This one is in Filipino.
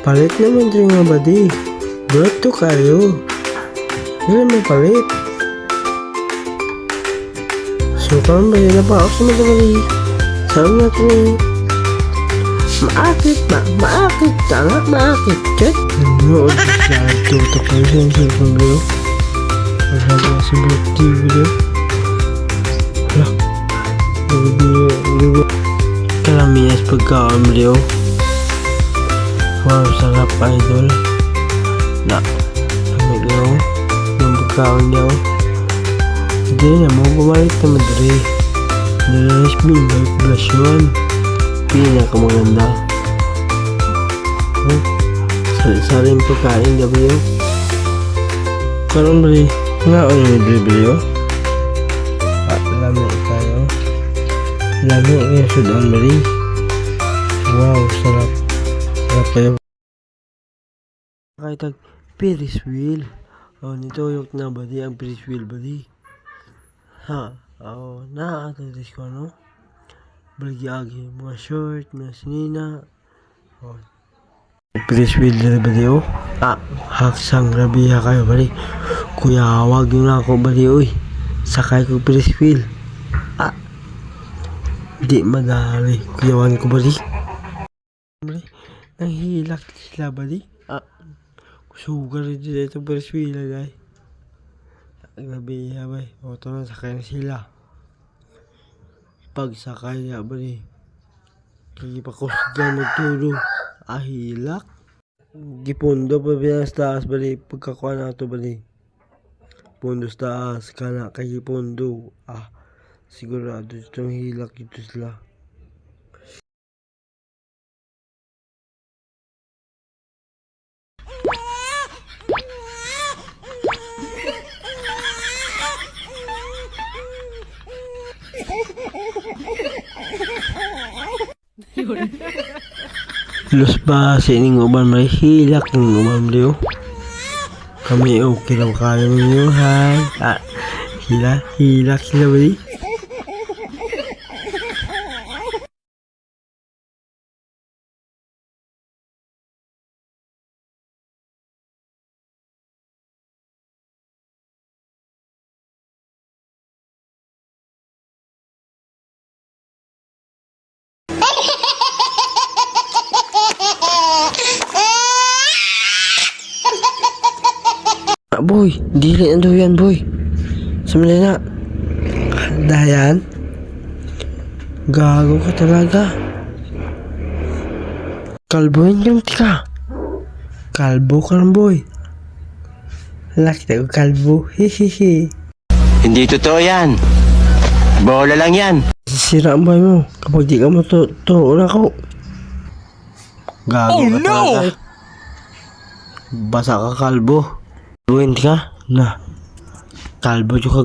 Palit naman dyan nga ba di? Broto kayo. Hindi mo palit. So karon ba na pa ako sa mga bali? Saan natin eh? Maakit ba? Maakit. Tanga maakit. Check. Nanood sa tutok kayo sa cellphone video. Wala ba sa birthday video? Wala. Video. Kalamias pagkaon video. Wow, sarap idol. Na, lamig niyo. Yung pagkaon niyo. Hindi na mo bumalik na madari. Nice minute blusyon. Pinakamaganda. Sari-sari yung pagkain gabi yun. Karoon bali. Nga o yung video. Lamig tayo. Lamig yung sudan bali. Wow, sarap. Sarap kayo. Kahit Ferris wheel. Oh, nito yung na ba di ang Ferris wheel ba di? Ha? Oh, nakakatalis ko no? Balagi-agi. Mga short, mga sinina. Oh. Ferris wheel na ba di oh? Haksang rabiha kayo ba di? Kuya, wag nyo na ako ba di oy? Sakay ko Ferris wheel. Di madali. Kuyawan ko ba di? Nanghilak sila ba di? Sugar rin dito Ferris wheel guys. Grabe ba? O ito na sakay na sila. Pag sakay na ba ni? Kikipakusgan magtulog. Hilak. Gipundo pa binas taas ba ni? Pagkakuha na ito ba ni? Pundo sa taas ka na kikipundo. Sigurado itong hilak ito sila. Los ba sining uban may hilak ng uban liyo. Kami okay lang kayo ninyo hay. Hilak sila ba di? Boy, dili na daw yan boy. Samala na. Dayan. Gago ka talaga. Kalbohin ka. Kalbo ka lang boy. Laki na kalbo. Hehehe. Hindi totoo yan. Bola lang yan. Sisira ang buhay mo kapag di ka matutuon ako. Gago ka talaga. Basa ka kalbo. Buhin ka na. Kalbo yung